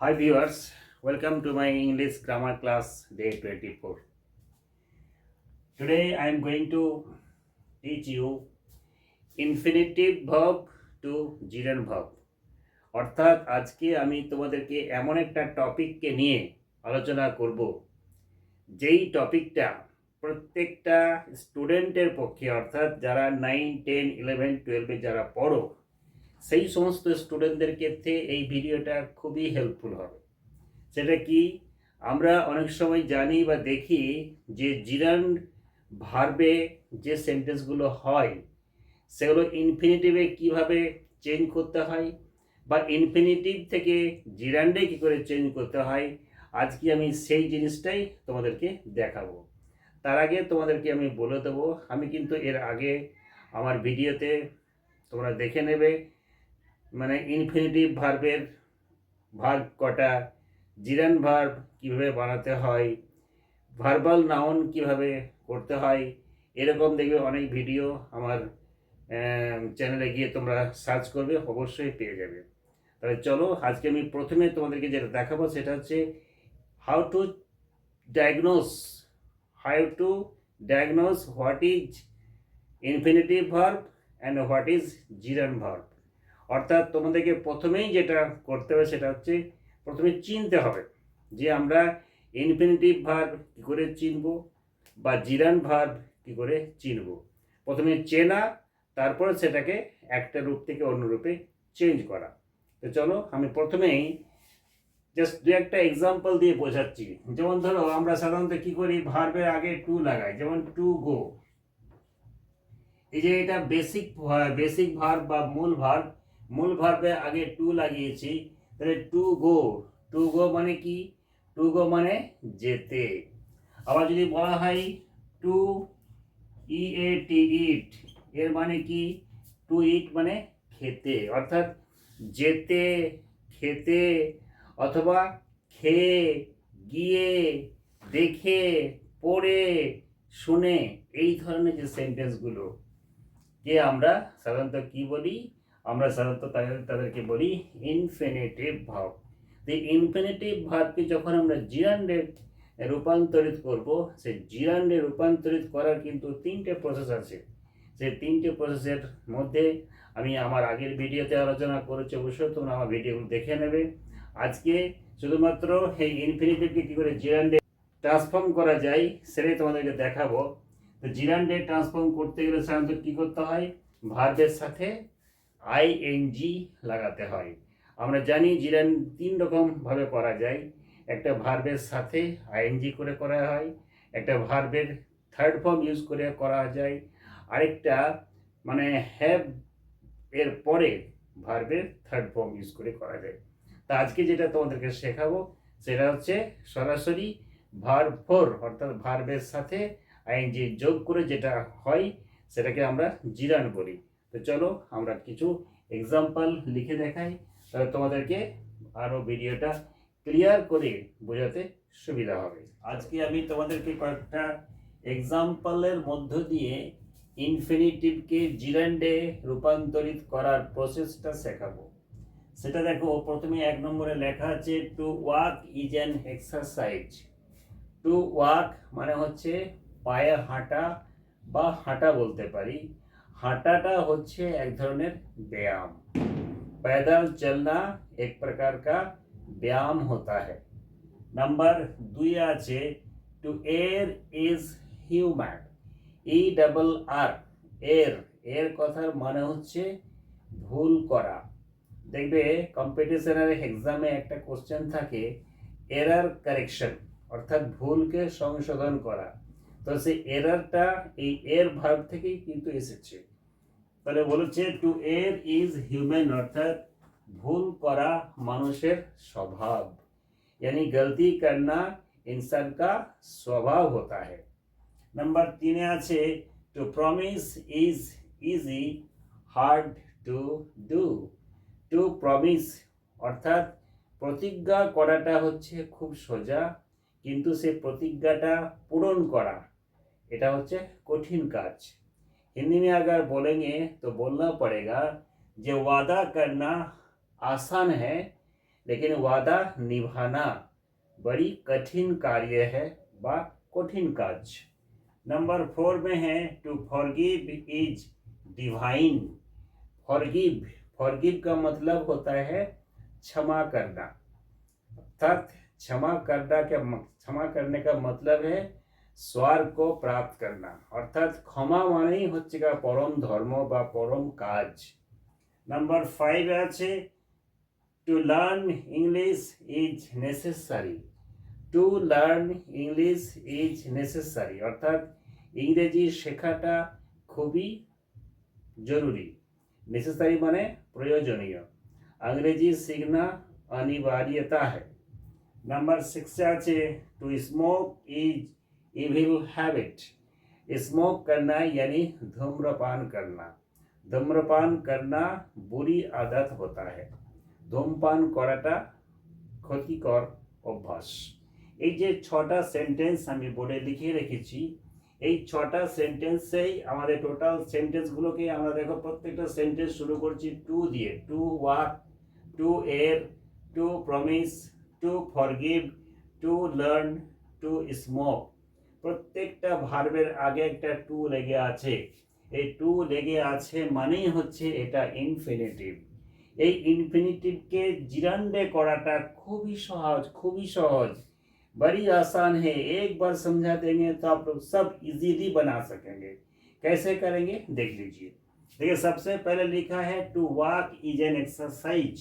Hi viewers, welcome to my English grammar class day 24. Today I am going to teach you infinitive verb to gerund verb. অর্থাৎ আজকে আমি তোমাদেরকে এমন একটা টপিককে নিয়ে আলোচনা করব যেই টপিকটা প্রত্যেকটা স্টুডেন্টের পক্ষে অর্থাৎ যারা 9, 10, 11, 12 যারা পড়ো সেই সমস্ত স্টুডেন্টদের ক্ষেত্রে এই ভিডিওটা খুবই হেল্পফুল হবে। সেটা কি, আমরা অনেক সময় জানি বা দেখি যে জিরান্ড ভার্বে যে সেন্টেন্সগুলো হয় সেগুলো ইনফিনিটিভে কিভাবে চেঞ্জ করতে হয় বা ইনফিনিটিভ থেকে জিরান্ডে কী করে চেঞ্জ করতে হয়, আজকে আমি সেই জিনিসটাই তোমাদেরকে দেখাবো। তার আগে তোমাদেরকে আমি বলে দেবো, আমি কিন্তু এর আগে আমার ভিডিওতে তোমরা দেখে নেবে মানে ইনফিনিটিভ ভার্বের ভার্ব কটা, জিরান্ড ভার্ব কীভাবে বানাতে হয়, ভার্বাল নাউন কিভাবে করতে হয়, এরকম দেখবে অনেক ভিডিও আমার চ্যানেলে গিয়ে তোমরা সার্চ করবে, অবশ্যই পেয়ে যাবে। তাহলে চলো আজকে আমি প্রথমে তোমাদেরকে যেটা দেখাবো সেটা হচ্ছে how to diagnose what is infinitive verb and what is জিরান্ড verb. অর্থাৎ তোমাদেরকে প্রথমেই যেটা করতে হবে সেটা হচ্ছে প্রথমে চিনতে হবে যে আমরা ইনফিনিটিভ ভার্ব কী করে চিনব বা জিরান্ড ভার্ব কী করে চিনব। প্রথমে চেনা, তারপর সেটাকে একটা রূপ থেকে অন্য রূপে চেঞ্জ করা। তো চলো আমি প্রথমেই জাস্ট দু একটা এক্সাম্পল দিয়ে বোঝাচ্ছি। যেমন ধরো আমরা সাধারণত কী করি, ভার্বের আগে টু লাগাই, যেমন টু গো। এই যে এটা বেসিক ভার্ব বা মূল ভার্বে আগে টু লাগিয়েছি, তাহলে টু গো মানে কি, টু গো মানে যেতে। আবার যদি বলা হয় টু ইট, এর মানে কি, টু ইট মানে খেতে, অর্থাৎ যেতে, খেতে, অথবা খেয়ে, গিয়ে, দেখে, পড়ে, শুনে, এই ধরনের যে সেন্টেন্সগুলো কে আমরা সাধারণত কি বলি, আমরা সাধারণত তাদেরকে বলি ইনফিনিটিভ ভার্ব। এই ইনফিনিটিভ ভার্বকে যখন আমরা জিরান্ডে রূপান্তরিত করব, সেই জিরান্ডে রূপান্তরিত করার কিন্তু তিনটে প্রসেস আছে। সেই তিনটে প্রসেসের মধ্যে আমি আমার আগের ভিডিওতে আলোচনা করেছি, অবশ্যই তোমরা আমার ভিডিওগুলো দেখে নেবে। আজকে শুধুমাত্র এই ইনফিনিটিভকে কী করে জিরান্ডে ট্রান্সফর্ম করা যায় সেটাই তোমাদেরকে দেখাবো। তো জিরান্ডে ট্রান্সফর্ম করতে গেলে সাধারণত কী করতে হয়, ভার্বের সাথে আইএনজি লাগাতে হয়। আমরা জানি জিরান্ড তিন রকমভাবে করা যায়। একটা ভার্বের সাথে আইএনজি করে করা হয়, একটা ভার্বের থার্ড ফর্ম ইউজ করে করা যায়, আরেকটা মানে হ্যাভ এর পরে ভার্বের থার্ড ফর্ম ইউজ করে করা যায়। তা আজকে যেটা তোমাদেরকে শেখাবো সেটা হচ্ছে সরাসরি ভার্ব ফোর, অর্থাৎ ভার্বের সাথে আইএনজি যোগ করে যেটা হয় সেটাকে আমরা জিরান্ড বলি। তো চলো আমরা কিছু এক্সাম্পল লিখে দেখাই, তাহলে তোমাদেরকে আরও ভিডিওটা ক্লিয়ার করে বোঝাতে সুবিধা হবে। আজকে আমি তোমাদেরকে কয়েকটা এক্সাম্পলের মধ্য দিয়ে ইনফিনিটিভকে জিরান্ডে রূপান্তরিত করার প্রসেসটা শেখাবো। সেটা দেখো, প্রথমে 1 নম্বরে লেখা আছে to walk is an exercise. To walk মানে হচ্ছে পায়ে হাঁটা বা হাঁটা বলতে পারি। হাঁটাটা হচ্ছে এক ধরনের ব্যায়াম। पैदल चलना एक प्रकार का व्यायाम होता है। नंबर 2 আছে টু এর ইজ হিউম্যান। ERR, এর কথার মানে হচ্ছে ভুল করা। দেখবে কম্পিটিশনের এক্সামে একটা কোশ্চেন থাকে এরার কারেকশন, অর্থাৎ ভুলকে সংশোধন করা। তো সেই এরারটা এই এর ভার্ব থেকেই কিন্তু এসেছে। তাহলে বলেছে টু এর ইজ হিউম্যান, অর্থাৎ ভুল করা মানুষের স্বভাব, यानी गलती करना इंसान का स्वभाव होता है। नंबर 3 আছে to promise is easy, hard to do. To promise অর্থাৎ প্রতিজ্ঞা করাটা হচ্ছে খুব সোজা, কিন্তু সে প্রতিজ্ঞাটা পূরণ করা এটা হচ্ছে কঠিন কাজ। हिंदी में अगर बोलेंगे तो बोलना पड़ेगा जो वादा करना आसान है लेकिन वादा निभाना बड़ी कठिन कार्य है बा कठिन काज। नंबर 4 में है to forgive is divine. Forgive, forgive का मतलब होता है क्षमा करना, अर्थात क्षमा करने का मतलब है स्वर्ग को प्राप्त करना, अर्थात क्षमा मानेই হচ্ছে परम धर्म বা परम কাজ। नंबर 5 আছে to learn English is necessary. To learn English is necessary, অর্থাৎ ইংরেজি শেখাটা খুবই জরুরি। नेसेसरी माने प्रयोजनीय, अंग्रेजी सीखना अनिवार्यता है। नंबर 6 আছে to smoke is evil habit. Smoke करना यानी धूम्रपान करना, धूम्रपान करना बुरी आदत होता है, धूमपान कराटा ক্ষতিকর অভ্যাস। এই যে 6টা সেন্টেন্স আমি বোর্ডে লিখে রেখেছি, এই 6টা সেন্টেন্সেই আমাদের টোটাল সেন্টেন্সগুলোকে আমরা দেখো প্রত্যেকটা সেন্টেন্স শুরু করছি টু দিয়ে। To walk, to err, to promise, to forgive, to learn, to smoke. প্রত্যেকটা ভার্বের আগে একটা টু লেগে আছে। এই টু লেগে আছে মানেই হচ্ছে এটা ইনফিনিটিভ। এই ইনফিনিটিভকে জিরান্ডে করাটা খুবই সহজ, খুবই সহজ, बड़ी आसान है। एक बार समझा देंगे तो आप लोग सब इजीली बना सकेंगे। कैसे करेंगे देख लीजिए। देखिए सबसे पहले लिखा है to walk is an exercise,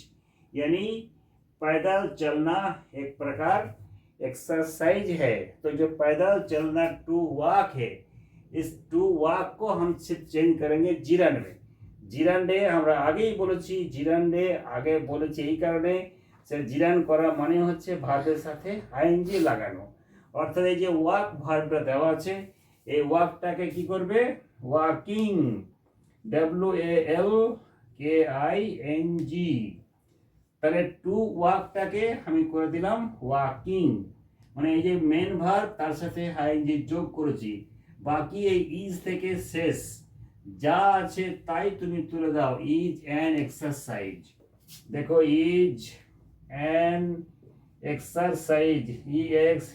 यानी पैदल चलना एक प्रकार एक्सरसाइज है। तो जो पैदल चलना टू वॉक है, इस टू वॉक को हम सिर्फ चेंज करेंगे जिरान में। जिरान्डे আমরা আগেই বলেছি, জিরান্ডে আগে বলেছি এই কারণে সে জিরান করা মানে হচ্ছে ভার্বের সাথে আইএনজি লাগানো, অর্থাৎ এই যে ওয়াক ভার্বটা দেওয়া আছে, এই ওয়াকটাকে কি করবে ওয়াকিং, WALKING। তাহলে টু ওয়াকটাকে আমি করে দিলাম ওয়াকিং, মানে এই যে মেন ভার্ব তার সাথে আইএনজি যোগ করেছি, বাকি এই ইজ থেকে শেষ যা আছে তাই তুমি তুলে দাও। ইজ অ্যান এক্সারসাইজ, দেখো ইজ অ্যান এক্সারসাইজ, EXERCISE,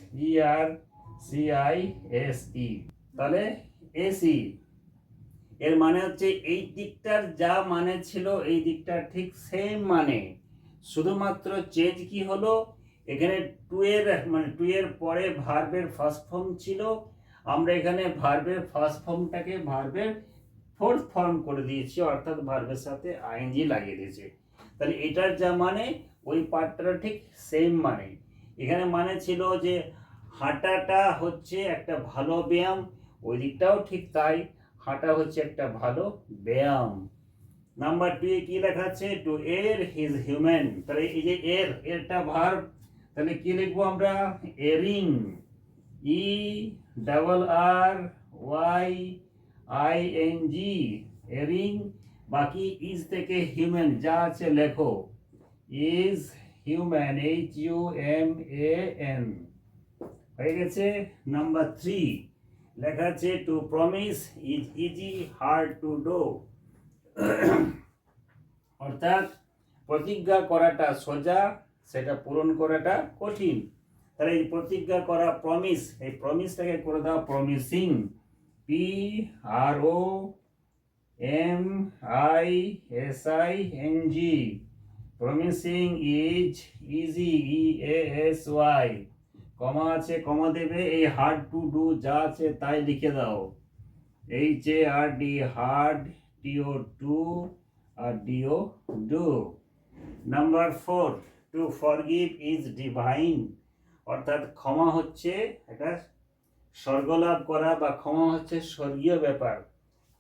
তাহলে এসি এর মানে হচ্ছে এই দিকটার যা মানে ছিল এই দিকটার ঠিক সেম মানে, শুধুমাত্র চেঞ্জ কি হলো এখানে টু এর মানে টু এর পরে ভার্বের ফার্স্ট ফর্ম ছিল, আমরা এখানে ভার্বের ফার্স্ট ফর্মটাকে ভার্বের ফোর্থ ফর্ম করে দিয়েছি, অর্থাৎ ভার্বের সাথে আইএনজি লাগিয়ে দিয়েছি। তাহলে এটার যা মানে ওই পার্টটা ঠিক সেম মানে। এখানে মানে ছিল যে হাঁটাটা হচ্ছে একটা ভালো ব্যায়াম, ওই দিকটাও ঠিক তাই, হাঁটা হচ্ছে একটা ভালো ব্যায়াম। নাম্বার 2 এ কি লেখা আছে টু এর হিজ হিউম্যান, তাহলে এই যে এরটা ভার্ব, তাহলে কি লিখবো আমরা এরিং, ERRYING, এরিং। বাকি ইজ থেকে হিউম্যান যা আছে লেখো, ইজ হিউম্যান, HUMAN হয়ে গেছে। নাম্বার 3 লেখা আছে to promise is easy hard to do, অর্থাৎ প্রতিজ্ঞা করাটা সোজা, সেটা পূরণ করাটা কঠিন। তাহলে এই প্রতিজ্ঞা করা প্রমিস, এই প্রমিসটাকে করে দাও promising, PROMISING, promising is easy, EASY, কমা আছে কমা দেবে, এই হার্ড টু ডু যা আছে তাই লিখে দাও, HARD হার্ড, TO টু আর DO ডু। Number 4 to forgive is divine, অর্থাৎ ক্ষমা হচ্ছে এটা স্বর্গলাভ করা বা ক্ষমা হচ্ছে স্বর্গীয় ব্যাপার,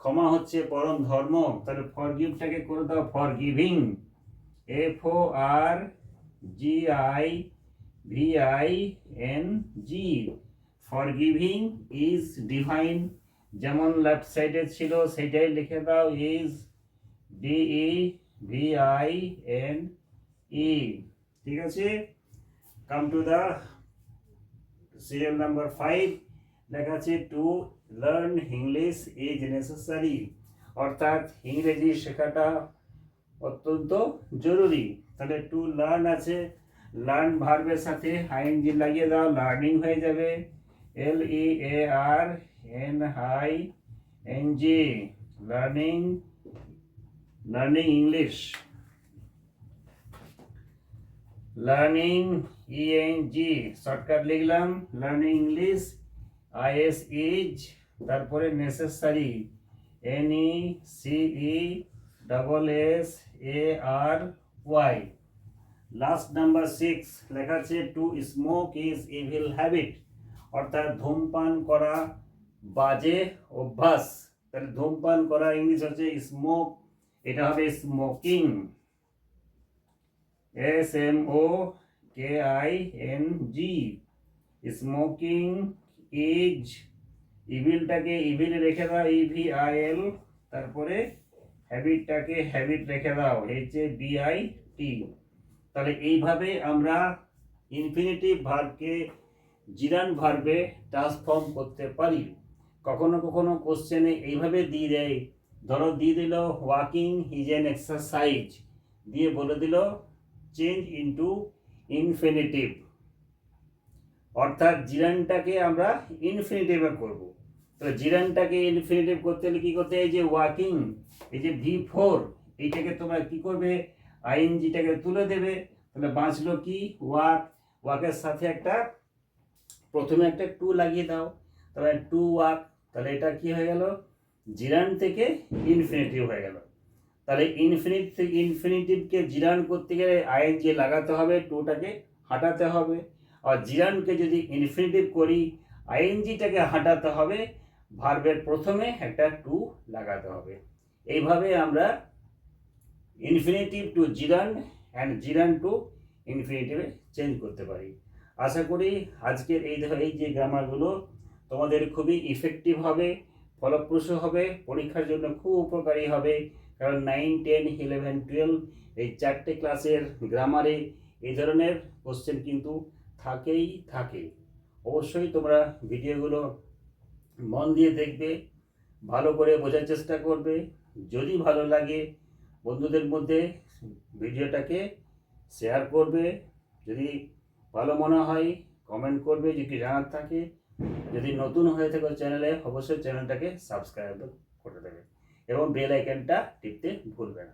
ক্ষমা হচ্ছে পরম ধর্ম। তাহলে ফরগিভটাকে করে দাও forgiving, FORGIVING, forgiving is divine, যেমন লেফট সাইডে ছিল সেটাই লিখে দাও, ইজ DEVINE। ঠিক আছে, come to the serial number 5 লেখা আছে to learn English is necessary, অর্থাৎ ইংরেজি শেখাটা অত্যন্ত জরুরি। তাহলে টু লার্ন আছে লার্ন ভার্বের সাথে আইএনজি লাগিয়ে দাও, লার্নিং হয়ে যাবে LEARNING, learning, learning English, learning ENG shortcut লিখলাম, লার্নিং ইংলিশ, IS ইজ, তারপরে নেসেসারি NECESSARY। লাস্ট নাম্বার 6 লেখা আছে to smoke is evil habit, অর্থাৎ ধূমপান করা বাজে অভ্যাস। তাহলে ধূমপান করা ইংলিশ হচ্ছে স্মোক, এটা হবে smoking, SMOKING। Smoking is, ইভিলটাকে evil রেখে দাও EVIL, তারপরে হ্যাবিটটাকে হ্যাবিট রেখে দাও HABIT। তাহলে এইভাবে আমরা ইনফিনিটিভ ভার্বকে জিরান ভার্বে ট্রান্সফর্ম করতে পারি। কখনো কখনো কোশ্চেনে এইভাবে দিয়ে দেয়, ধরো দিয়ে দিল ওয়াকিং ইজ অ্যান এক্সারসাইজ, দিয়ে বলে দিল চেঞ্জ ইনটু ইনফিনিটিভ, অর্থাৎ জিরানটাকে আমরা ইনফিনিটিভে করব। তাহলে জিরানটাকে ইনফিনিটিভ করতে হলে কী করতে, এই যে ওয়াকিং, এই যে V4, এইটাকে তোমরা কি করবে, আইএনজিটাকে তুলে দেবে, তাহলে বাঁচলো কি ওয়াক, ওয়াকের সাথে একটা প্রথমে একটা টু লাগিয়ে দাও, তাহলে টু ওয়াক, তাহলে এটা কি হয়ে গেল, জিরান থেকে ইনফিনিটিভ হয়ে গেল। তাহলে ইনফিনিটিভকে জিরান করতে গেলে আইএনজি লাগাতে হবে, টুটাকে হাঁটাতে হবে, আর জিরানকে যদি ইনফিনিটিভ করি আইএনজিটাকে হাঁটাতে হবে, ভার্বের প্রথমে একটা টু লাগাতে হবে। এইভাবে আমরা infinitive to gerund and gerund to ইনফিনিটিভে চেঞ্জ করতে পারি। আশা করি আজকের এই যে গ্রামারগুলো তোমাদের খুবই ইফেক্টিভ হবে, ফলপ্রসূ হবে, পরীক্ষার জন্য খুব উপকারী হবে। কারণ 9, 10, 11, 12 এই 4টে ক্লাসের গ্রামারে এই ধরনের কোশ্চেন কিন্তু থাকেই থাকে। অবশ্যই তোমরা ভিডিওগুলো মন দিয়ে দেখবে, ভালো করে বোঝার চেষ্টা করবে। যদি ভালো লাগে বন্ধুদের মধ্যে ভিডিওটাকে শেয়ার করবে, যদি ভালো মনে হয় কমেন্ট করবে, যদি জানার থাকে, যদি নতুন হয়ে থাকে চ্যানেলে অবশ্যই চ্যানেলটাকে সাবস্ক্রাইব করে দেবে এবং বেল আইকনটা টিপতে ভুলবে না।